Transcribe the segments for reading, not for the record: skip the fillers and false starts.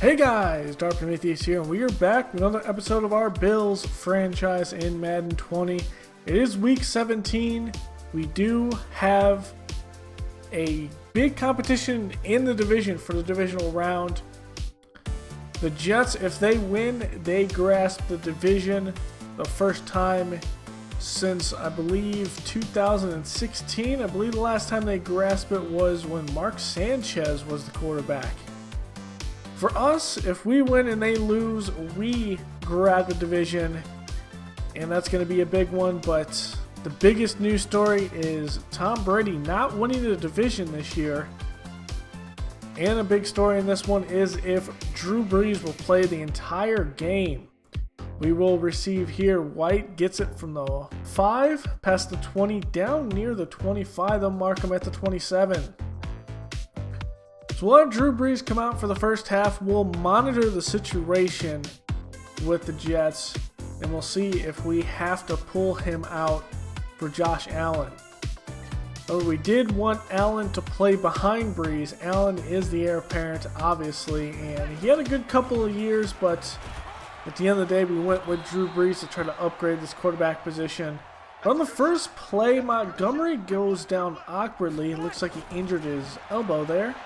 Hey guys, Dark Prometheus here, and we are back with another episode of our Bills franchise in Madden 20. It is week 17. We do have a big competition in the division for the divisional round. The Jets, if they win, they grasp the division the first time since, I believe, 2016. I believe the last time they grasped it was when Mark Sanchez was the quarterback. For us, if we win and they lose, we grab the division, and that's going to be a big one. But the biggest news story is Tom Brady not winning the division this year. And a big story in this one is if Drew Brees will play the entire game. We will receive here, White gets it from the 5, past the 20, down near the 25. They'll mark him at the 27. So we'll have Drew Brees come out for the first half. We'll monitor the situation with the Jets, and we'll see if we have to pull him out for Josh Allen. We did want Allen to play behind Brees. Allen is the heir apparent, obviously, and he had a good couple of years, but at the end of the day, we went with Drew Brees to try to upgrade this quarterback position. But on the first play, Montgomery goes down awkwardly. It looks like he injured his elbow there.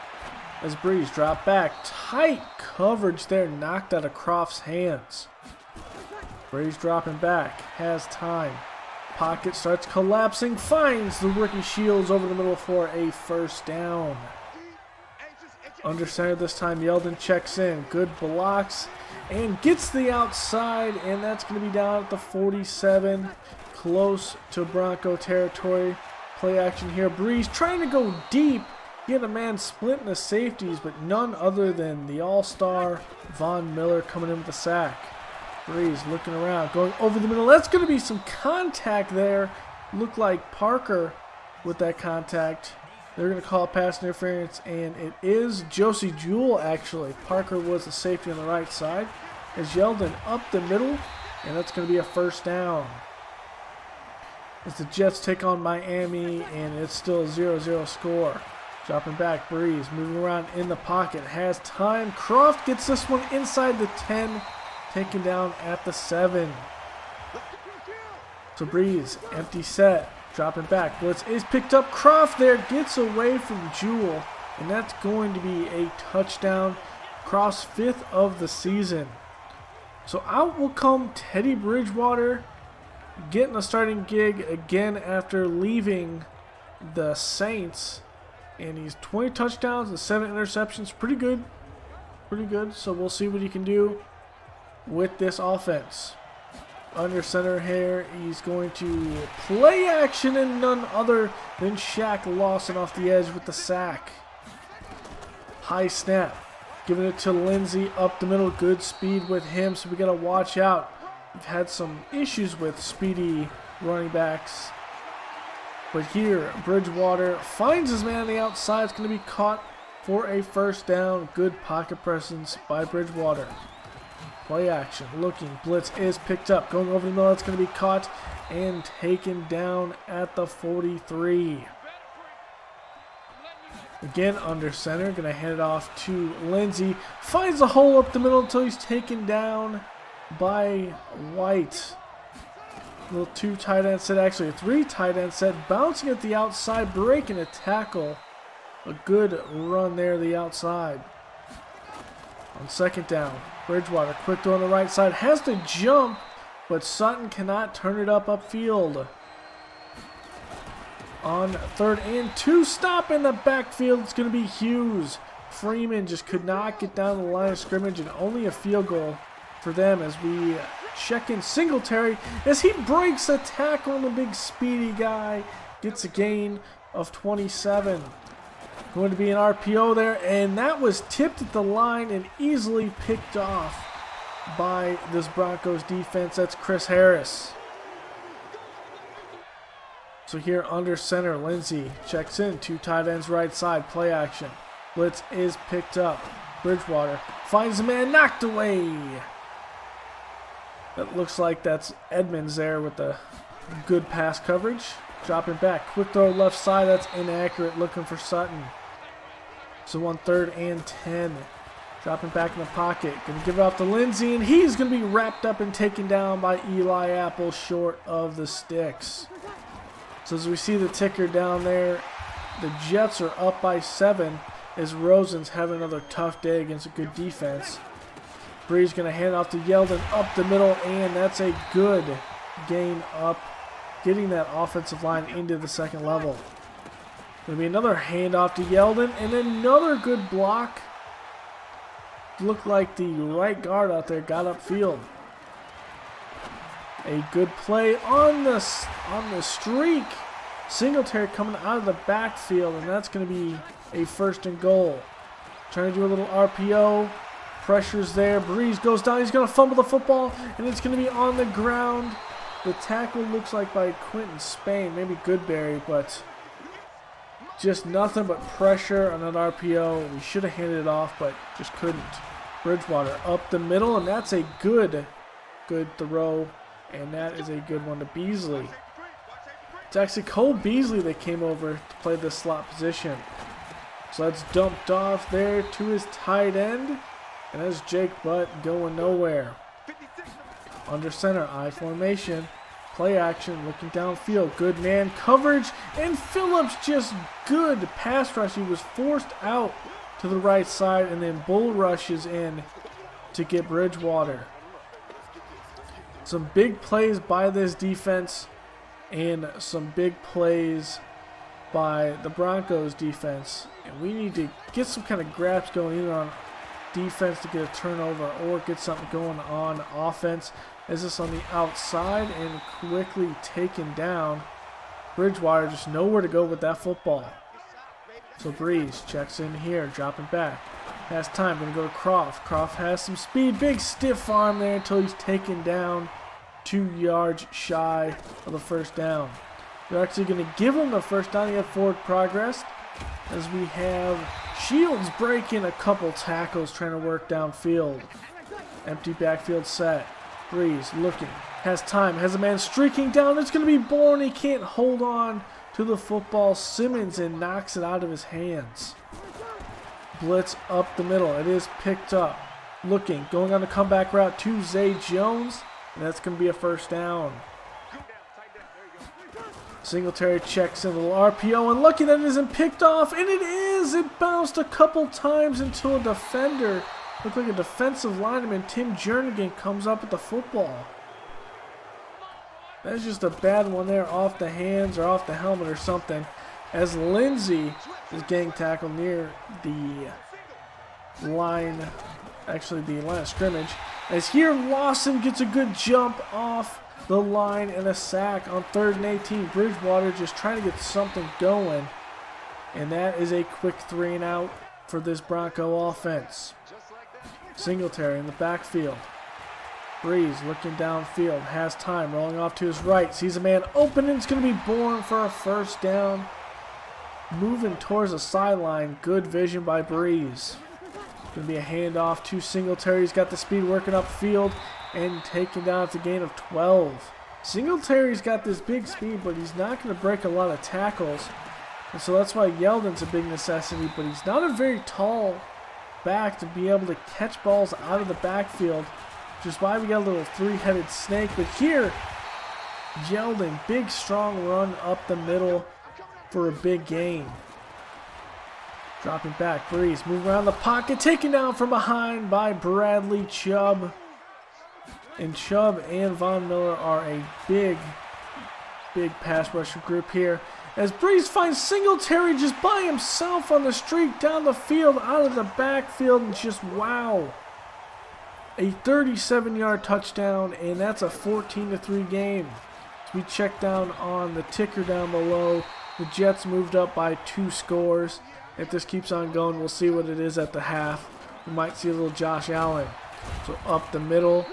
As Brees dropped back, tight coverage there, knocked out of Croft's hands. Brees dropping back, has time. Pocket starts collapsing, finds the rookie Shields over the middle for a first down. Under center this time, Yeldon checks in, good blocks, and gets the outside, and that's going to be down at the 47, close to Bronco territory. Play action here, Brees trying to go deep. He had a man split in the safeties, but none other than the all-star Von Miller coming in with the sack. Brees looking around, going over the middle. That's going to be some contact there. Looked like Parker with that contact. They're going to call pass interference, and it is Josie Jewell, actually. Parker was the safety on the right side. As Yeldon up the middle, and that's going to be a first down. As the Jets take on Miami, and it's still a 0-0 score. Dropping back, Brees moving around in the pocket, has time. Croft gets this one inside the 10, taken down at the 7. So Brees, empty set, dropping back. Blitz is picked up. Croft there gets away from Jewell, and that's going to be a touchdown. Croft's 5th of the season. So out will come Teddy Bridgewater, getting a starting gig again after leaving the Saints. And he's 20 touchdowns and 7 interceptions. Pretty good. Pretty good. So we'll see what he can do with this offense. Under center here, he's going to play action, and none other than Shaq Lawson off the edge with the sack. High snap. Giving it to Lindsey up the middle. Good speed with him, so we got to watch out. We've had some issues with speedy running backs. But here, Bridgewater finds his man on the outside. It's going to be caught for a first down. Good pocket presence by Bridgewater. Play action, looking, blitz is picked up. Going over the middle, it's going to be caught and taken down at the 43. Again, under center, going to hand it off to Lindsey. Finds the hole up the middle until he's taken down by White. Little 2 tight end set, actually a 3 tight end set, bouncing at the outside, breaking a tackle. A good run there, the outside. On second down, Bridgewater, quick throw on the right side, has to jump, but Sutton cannot turn it up upfield. On 3rd and 2, stop in the backfield, it's going to be Hughes. Freeman just could not get down the line of scrimmage, and only a field goal for them as we check in Singletary as he breaks a tackle on the big speedy guy. Gets a gain of 27. Going to be an RPO there, and that was tipped at the line and easily picked off by this Broncos defense. That's Chris Harris. So here under center, Lindsey checks in. 2 tight ends right side, play action. Blitz is picked up. Bridgewater finds the man, knocked away. That looks like that's Edmonds there with the good pass coverage. Dropping back, quick throw left side, that's inaccurate, looking for Sutton. So on 3rd and 10. Dropping back in the pocket. Going to give it off to Lindsey, and he's going to be wrapped up and taken down by Eli Apple short of the sticks. So as we see the ticker down there, the Jets are up by 7 as Rosen's having another tough day against a good defense. Brees going to hand off to Yeldon up the middle, and that's a good gain up, getting that offensive line into the second level. Going to be another handoff to Yeldon, and another good block. Looked like the right guard out there got upfield. A good play on the streak. Singletary coming out of the backfield, and that's going to be a 1st and goal. Trying to do a little RPO. Pressure's there. Brees goes down. He's going to fumble the football, and it's going to be on the ground. The tackle looks like by Quentin Spain, maybe Goodberry, but just nothing but pressure on that RPO. We should have handed it off, but just couldn't. Bridgewater up the middle, and that's a good throw, and that is a good one to Beasley. It's actually Cole Beasley that came over to play this slot position. So that's dumped off there to his tight end, and that's Jake Butt going nowhere. Under center, I formation. Play action, looking downfield. Good man coverage, and Phillips just good pass rush. He was forced out to the right side, and then bull rushes in to get Bridgewater. Some big plays by this defense, and some big plays by the Broncos defense. And we need to get some kind of grabs going either on defense to get a turnover or get something going on offense. Is this on the outside and quickly taken down? Bridgewater just nowhere to go with that football. So Brees checks in here, dropping back. Has time, going to go to Croft. Croft has some speed, big stiff arm there until he's taken down 2 yards shy of the 1st down. They're actually going to give him the 1st down. He had forward progress as we have Shields breaking a couple tackles trying to work downfield. Empty backfield set. Brees looking, has time, has a man streaking down. It's going to be Bourne. He can't hold on to the football. Simmons and knocks it out of his hands. Blitz up the middle. It is picked up. Looking, going on the comeback route to Zay Jones, and that's going to be a 1st down. Singletary checks in a little RPO, and lucky that it isn't picked off, and it is. It bounced a couple times until a defender, looked like a defensive lineman, Tim Jernigan, comes up with the football. That's just a bad one there, off the hands or off the helmet or something, as Lindsey is getting tackled near the line, actually the line of scrimmage. As here Lawson gets a good jump off the line and a sack on 3rd and 18. Bridgewater just trying to get something going, and that is a quick 3 and out for this Bronco offense. Singletary in the backfield. Brees looking downfield, has time, rolling off to his right, sees a man open, and it's going to be Bourne for a 1st down. Moving towards the sideline, good vision by Brees. Going to be a handoff to Singletary. He's got the speed working upfield and taken down at the gain of 12. Singletary's got this big speed, but he's not going to break a lot of tackles. And so that's why Yeldon's a big necessity, but he's not a very tall back to be able to catch balls out of the backfield. Which is why we got a little 3-headed snake. But here, Yeldon, big strong run up the middle for a big gain. Dropping back, Brees, move around the pocket, taken down from behind by Bradley Chubb. And Chubb and Von Miller are a big pass rusher group here. As Brees finds Singletary just by himself on the streak down the field, out of the backfield, and just wow. A 37-yard touchdown, and that's a 14-3 game. As we check down on the ticker down below, the Jets moved up by 2 scores. If this keeps on going, we'll see what it is at the half. We might see a little Josh Allen. So up the middle,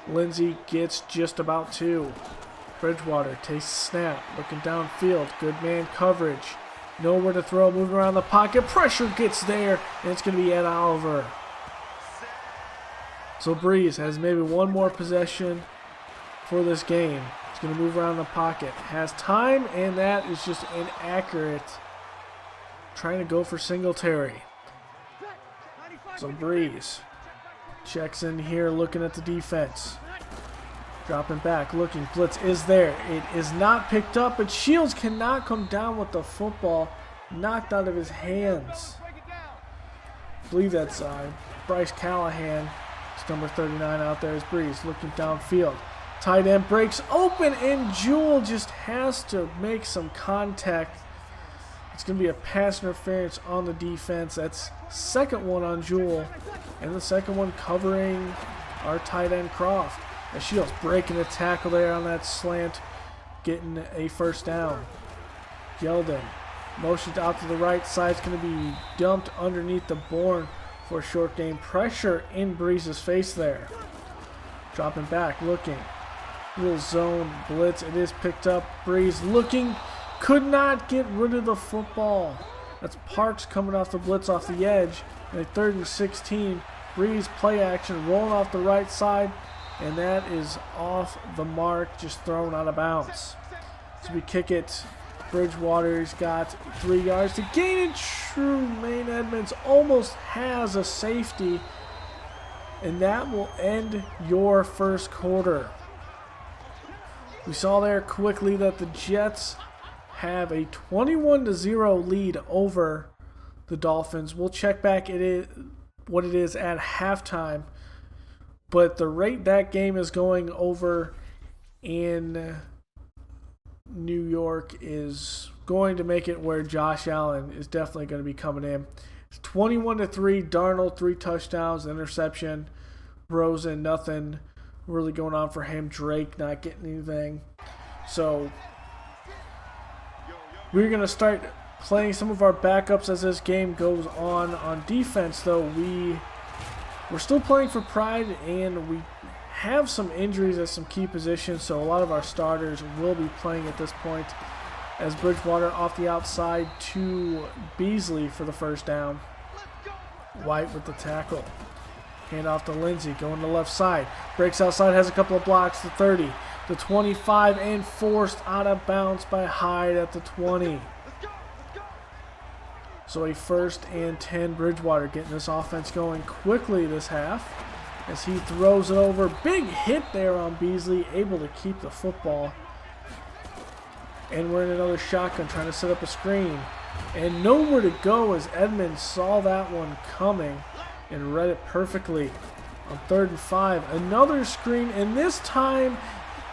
Lindsey gets just about 2. Bridgewater takes a snap, looking downfield, good man coverage. Nowhere to throw, moving around the pocket, pressure gets there, and it's going to be Ed Oliver. So Brees has maybe one more possession for this game. He's going to move around the pocket, has time, and that is just inaccurate. Trying to go for Singletary. So Brees checks in here, looking at the defense. Dropping back, looking, blitz is there. It is not picked up, but Shields cannot come down with the football. Knocked out of his hands. I believe that's Bryce Callahan. It's number 39 out there is Brees looking downfield. Tight end breaks open, and Jewell just has to make some contact. It's going to be a pass interference on the defense. That's second one on Jewell, and the second one covering our tight end Croft. As Shields breaking a tackle there on that slant, getting a first down. Yeldon motions out to the right side. It's going to be dumped underneath the Bourne for a short gain. Pressure in Brees' face there. Dropping back, looking. Little zone blitz. It is picked up. Brees looking. Could not get rid of the football. That's Parks coming off the blitz off the edge. And a 3rd and 16. Brees play action rolling off the right side. And that is off the mark. Just thrown out of bounds. So we kick it. Bridgewater's got 3 yards to gain it. Tremaine Edmonds almost has a safety. And that will end your first quarter. We saw there quickly that the Jets have a 21-0 lead over the Dolphins. We'll check back what it is at halftime. But the rate that game is going over in New York is going to make it where Josh Allen is definitely going to be coming in. It's 21-3. Darnold, 3 touchdowns, interception. Rosen, nothing really going on for him. Drake not getting anything. So we're going to start playing some of our backups as this game goes on. On defense, though, we're still playing for pride, and we have some injuries at some key positions, so a lot of our starters will be playing at this point. As Bridgewater off the outside to Beasley for the first down. White with the tackle. Hand off to Lindsey, going to the left side. Breaks outside, has a couple of blocks, the 30, the 25, and forced out of bounds by Hyde at the 20. So a 1st and 10. Bridgewater getting this offense going quickly this half as he throws it over. Big hit there on Beasley, able to keep the football. And we're in another shotgun trying to set up a screen. And nowhere to go as Edmonds saw that one coming and read it perfectly. On 3rd and 5, another screen, and this time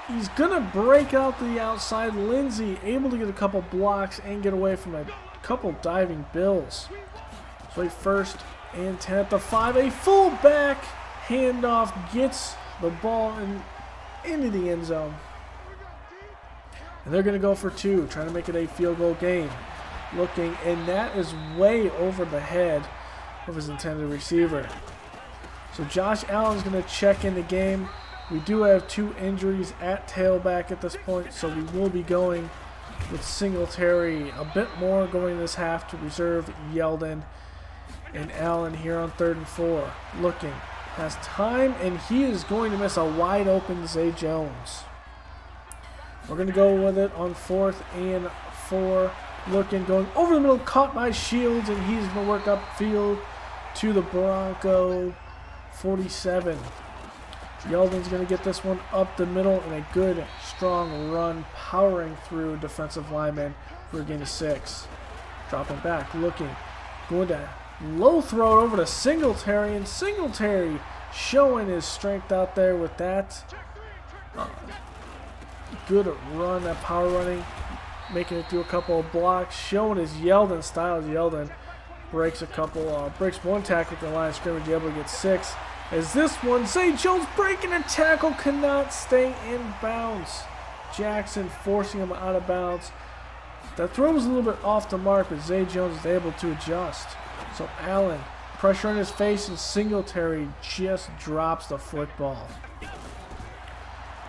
he's going to break out to the outside. Lindsey able to get a couple blocks and get away from a couple diving Bills. So a 1st and 10 at the 5. A fullback handoff gets the ball into the end zone. And they're going to go for 2, trying to make it a field goal game. Looking, and that is way over the head of his intended receiver. So Josh Allen's going to check in the game. We do have 2 injuries at tailback at this point, so we will be going with Singletary a bit more going this half to reserve Yeldon. And Allen here on 3rd and 4. Looking, has time, and he is going to miss a wide open Zay Jones. We're going to go with it on 4th and 4. Looking, going over the middle, caught by Shields, and he's going to work upfield to the Bronco 47. Yeldon's going to get this one up the middle and a good, strong run, powering through defensive lineman for a gain of 6. Dropping back, looking, going to low throw over to Singletary, and Singletary showing his strength out there with that. Good run, that power running, making it through a couple of blocks, showing his Yeldon style. Yeldon breaks breaks 1 tackle at the line of scrimmage, able to get 6. As this one, Zay Jones breaking a tackle, cannot stay in bounds. Jackson forcing him out of bounds. That throw was a little bit off the mark, but Zay Jones is able to adjust. So Allen, pressure on his face, and Singletary just drops the football.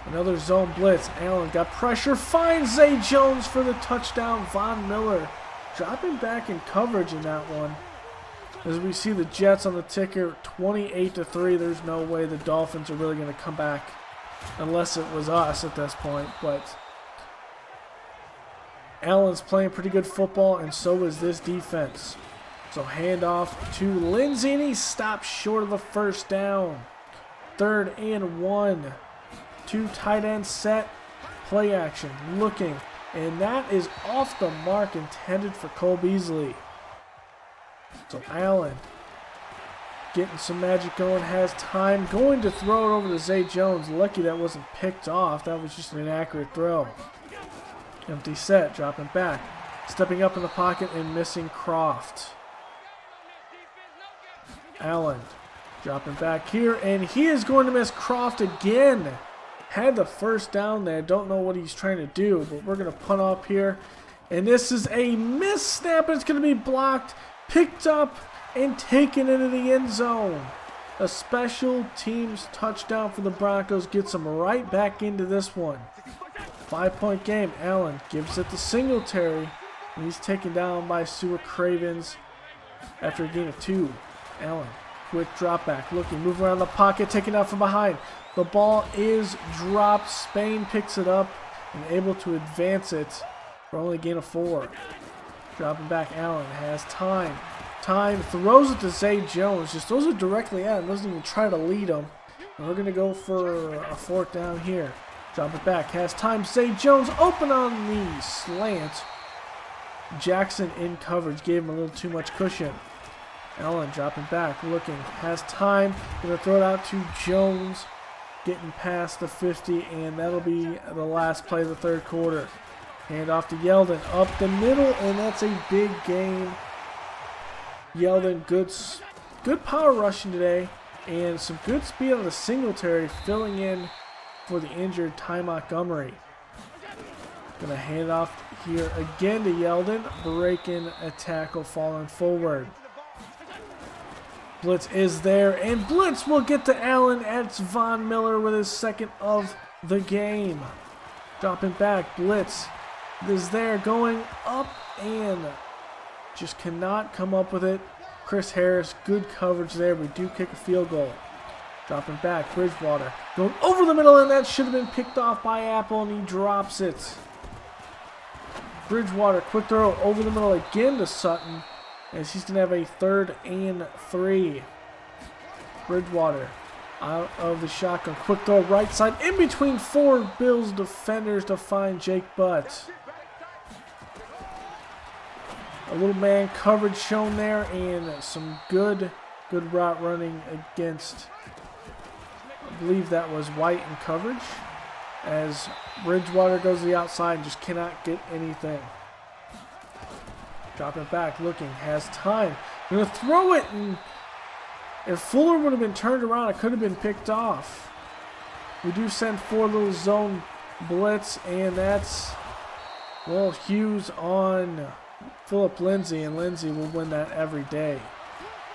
Another zone blitz. Allen got pressure, finds Zay Jones for the touchdown. Von Miller dropping back in coverage in that one. As we see the Jets on the ticker, 28-3. There's no way the Dolphins are really going to come back unless it was us at this point. But Allen's playing pretty good football, and so is this defense. So handoff to Lindsey, and he stops short of the first down. 3rd and 1. 2 tight end set. Play action. Looking. And that is off the mark, intended for Cole Beasley. So Allen getting some magic going, has time, going to throw it over to Zay Jones. Lucky that wasn't picked off. That was just an inaccurate throw. Empty set, dropping back. Stepping up in the pocket and missing Croft. Allen dropping back here, and he is going to miss Croft again. Had the first down there. Don't know what he's trying to do, but we're going to punt up here. And this is a missed snap. It's going to be blocked, picked up, and taken into the end zone. A special teams touchdown for the Broncos gets them right back into this one. 5-point game. Allen gives it to Singletary, and he's taken down by Stuart Cravens after a gain of 2. Allen, quick drop back, looking, move around the pocket, taken out from behind. The ball is dropped. Spain picks it up and able to advance it for only a gain of 4. Dropping back, Allen has time. Throws it to Zay Jones. Just throws it directly at him. Doesn't even try to lead him. And we're going to go for a 4th down here. Drop it back. Has time. Zay Jones open on the slant. Jackson in coverage. Gave him a little too much cushion. Allen dropping back. Looking. Has time. Going to throw it out to Jones. Getting past the 50. And that'll be the last play of the 3rd quarter. Hand off to Yeldon. Up the middle. And that's a big game. Yeldon, good power rushing today, and some good speed on the Singletary, filling in for the injured Ty Montgomery. Gonna hand off here again to Yeldon, breaking a tackle, falling forward. Blitz is there, and blitz will get to Allen. It's Von Miller with his 2nd of the game. Dropping back, blitz is there, going up and just cannot come up with it. Chris Harris, good coverage there. We do kick a field goal. Dropping back, Bridgewater going over the middle, and that should have been picked off by Apple, and he drops it. Bridgewater, quick throw over the middle again to Sutton, as he's going to have a 3rd and 3. Bridgewater out of the shotgun, quick throw right side, in between 4 Bills defenders to find Jake Butt. A little man coverage shown there, and some good route running against, I believe that was White in coverage, as Bridgewater goes to the outside and just cannot get anything. Dropping it back, looking, has time. Going to throw it, and if Fuller would have been turned around, it could have been picked off. We do send 4 little zone blitz, and that's, well, Hughes on Philip Lindsay, and Lindsay will win that every day.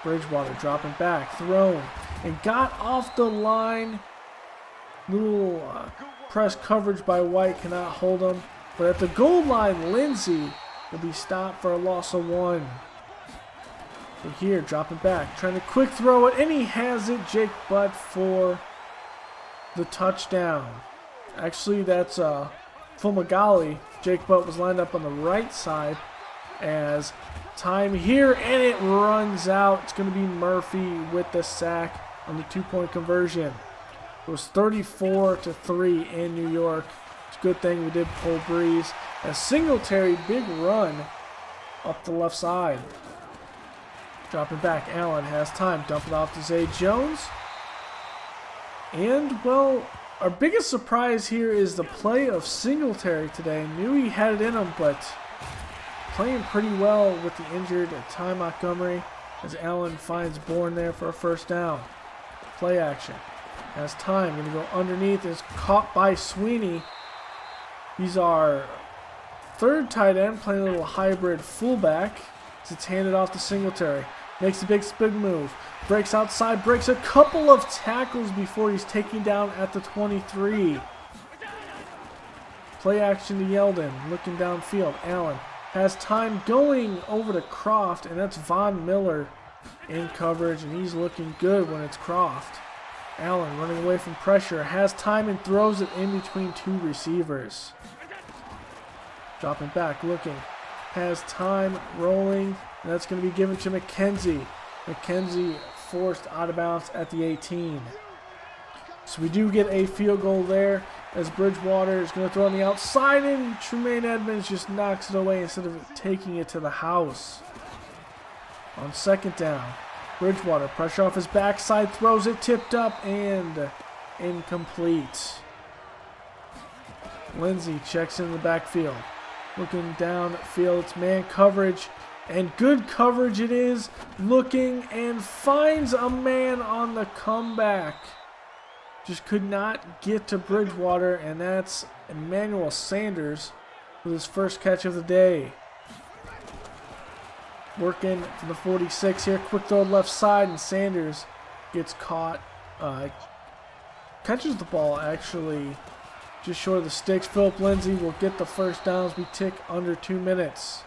Bridgewater dropping back, thrown, and got off the line. Little press coverage by White, cannot hold him. But at the goal line, Lindsay will be stopped for a loss of 1. So here, dropping back, trying to quick throw it, and he has it. Jake Butt for the touchdown. Actually, that's Fumagalli. Jake Butt was lined up on the right side. As time here, and it runs out. It's going to be Murphy with the sack on the 2-point conversion. It was 34-3 in New York. It's a good thing we did pull Brees. A Singletary big run up the left side. Dropping back, Allen has time. Dump it off to Zay Jones. And, well, our biggest surprise here is the play of Singletary today. Knew he had it in him, but playing pretty well with the injured Ty Montgomery, as Allen finds Bourne there for a 1st down. Play action. Has time. Going to go underneath. Is caught by Sweeney. He's our 3rd tight end, playing a little hybrid fullback. It's handed off to Singletary. Makes a big spin move. Breaks outside. Breaks a couple of tackles before he's taken down at the 23. Play action to Yeldon. Looking downfield. Allen has time, going over to Croft, and that's Von Miller in coverage, and he's looking good when it's Croft. Allen running away from pressure, has time and throws it in between 2 receivers. Dropping back, looking, has time, rolling, And that's going to be given to McKenzie. McKenzie forced out of bounds at the 18. So we do get a field goal there as Bridgewater is going to throw on the outside, and Tremaine Edmonds just knocks it away instead of taking it to the house. On second down, Bridgewater, pressure off his backside, throws it, tipped up, and incomplete. Lindsey checks in the backfield. Looking downfield, it's man coverage, and good coverage it is. Looking and finds a man on the comeback. Just could not get to Bridgewater, and that's Emmanuel Sanders with his first catch of the day. Working for the 46 here, quick throw left side, and Sanders gets caught. Catches the ball actually just short of the sticks. Philip Lindsay will get the first down as we tick under 2 minutes.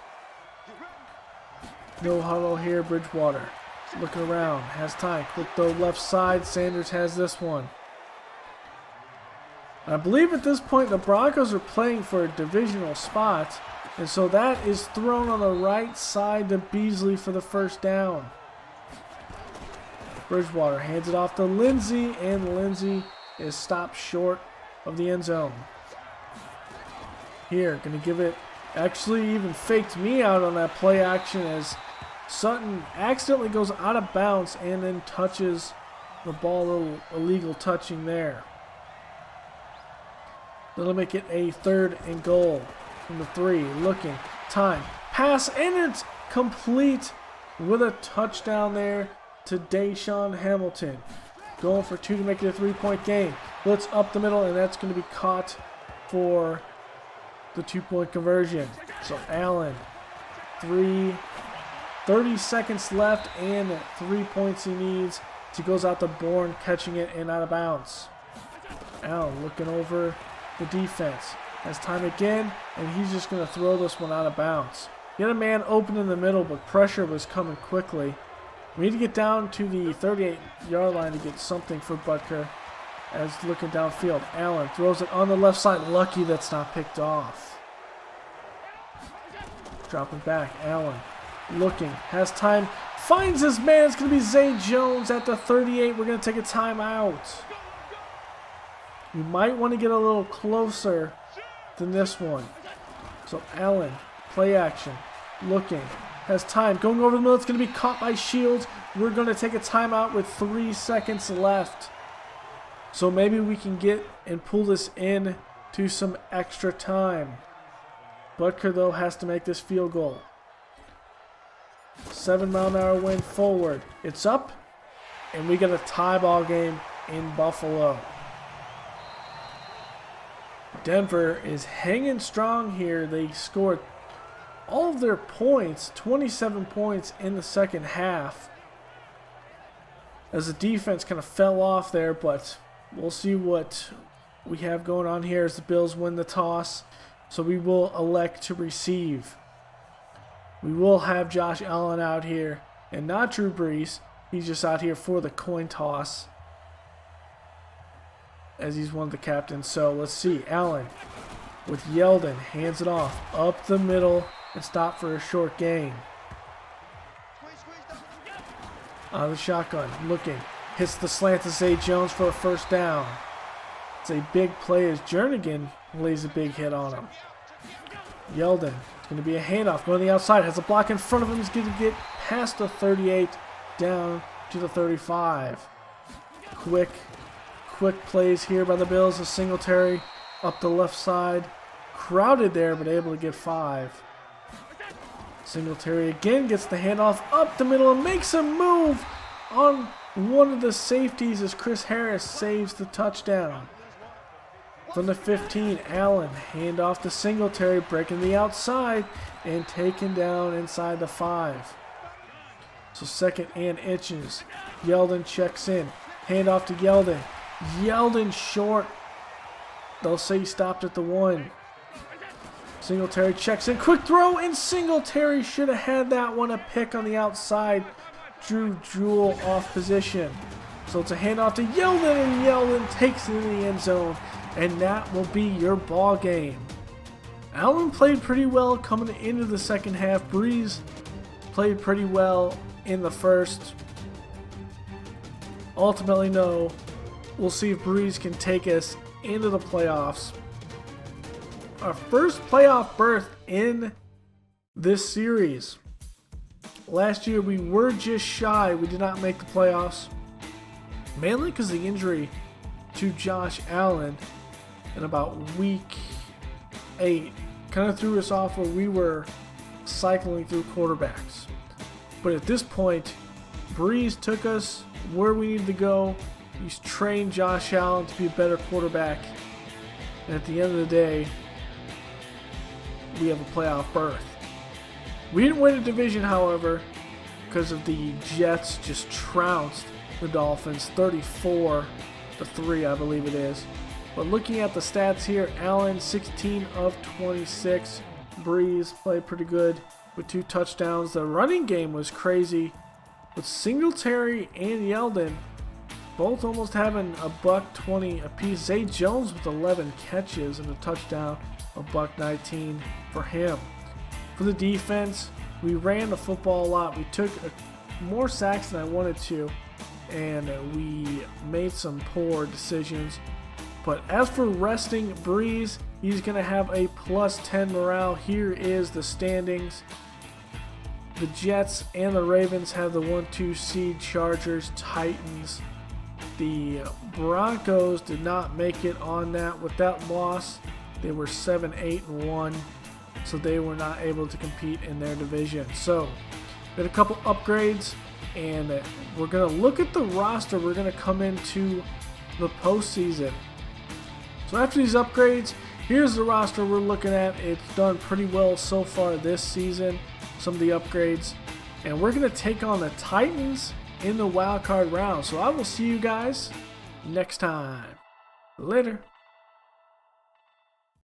No huddle here, Bridgewater. Looking around, has time. Quick throw left side, Sanders has this one. I believe at this point the Broncos are playing for a divisional spot, and so that is thrown on the right side to Beasley for the first down. Bridgewater hands it off to Lindsey, and Lindsey is stopped short of the end zone. Here, going to give it, actually even faked me out on that play action as Sutton accidentally goes out of bounds and then touches the ball, a little illegal touching there. That'll make it a 3rd and goal from the 3. Looking, time, pass, and it's complete with a touchdown there to Deshaun Hamilton. Going for 2 to make it a 3-point game. Blitz up the middle, and that's going to be caught for the 2-point conversion. So Allen, 30 seconds left, and 3 points he needs. He goes out to Bourne, catching it and out of bounds. Allen looking over the defense. Has time again, and he's just going to throw this one out of bounds. He had a man open in the middle, but pressure was coming quickly. We need to get down to the 38-yard line to get something for Butker. As looking downfield, Allen throws it on the left side. Lucky that's not picked off. Dropping back, Allen looking, has time, finds his man. It's going to be Zay Jones at the 38. We're going to take a timeout. We might want to get a little closer than this one. So Allen, play action, looking, has time, going over the middle. It's going to be caught by Shields. We're going to take a timeout with 3 seconds left. So maybe we can get and pull this in to some extra time. Butker, though, has to make this field goal. 7-mile-an-hour wind forward. It's up, and we get a tie ball game in Buffalo. Denver is hanging strong here. They scored all of their points, 27 points in the second half, as the defense kind of fell off there, but we'll see what we have going on here as the Bills win the toss. So we will elect to receive. We will have Josh Allen out here, and not Drew Brees. He's just out here for the coin toss, as he's one of the captains. So let's see. Allen with Yeldon, hands it off up the middle and stop for a short gain. Out of the shotgun, looking, hits the slant to Zay Jones for a first down. It's a big play as Jernigan lays a big hit on him. Yeldon, it's going to be a handoff, going to the outside, has a block in front of him. He's going to get past the 38, down to the 35. Quick plays here by the Bills. A Singletary up the left side. Crowded there, but able to get 5. Singletary again gets the handoff up the middle and makes a move on one of the safeties as Chris Harris saves the touchdown. From the 15, Allen, handoff to Singletary, breaking the outside and taken down inside the 5. So 2nd and inches. Yeldon checks in. Handoff to Yeldon. Yeldon short. They'll say he stopped at the 1. Singletary checks in. Quick throw, and Singletary should have had that one. A pick on the outside. Drew Jewell off position. So it's a handoff to Yeldon, and Yeldon takes it in the end zone. And that will be your ball game. Allen played pretty well coming into the second half. Brees played pretty well in the first. Ultimately, no. We'll see if Brees can take us into the playoffs. Our first playoff berth in this series. Last year we were just shy. We did not make the playoffs. Mainly because of the injury to Josh Allen in about week 8. Kind of threw us off where we were cycling through quarterbacks. But at this point, Brees took us where we needed to go. He's trained Josh Allen to be a better quarterback. And at the end of the day, we have a playoff berth. We didn't win the division, however, because of the Jets just trounced the Dolphins 34-3, I believe it is. But looking at the stats here, Allen 16 of 26. Brees played pretty good with 2 touchdowns. The running game was crazy with Singletary and Yeldon both almost having a $120 apiece. Zay Jones with 11 catches and a touchdown, a $119 for him. For the defense, we ran the football a lot. We took more sacks than I wanted to, and we made some poor decisions. But as for resting Brees, he's going to have a +10 morale. Here is the standings. The Jets and the Ravens have the 1-2 seed. Chargers, Titans. The Broncos did not make it on that. With that loss, they were 7-8-1, so they were not able to compete in their division. So, we had a couple upgrades, and we're going to look at the roster. We're going to come into the postseason. So after these upgrades, here's the roster we're looking at. It's done pretty well so far this season, some of the upgrades. And we're going to take on the Titans in the wild card round. So I will see you guys next time. Later.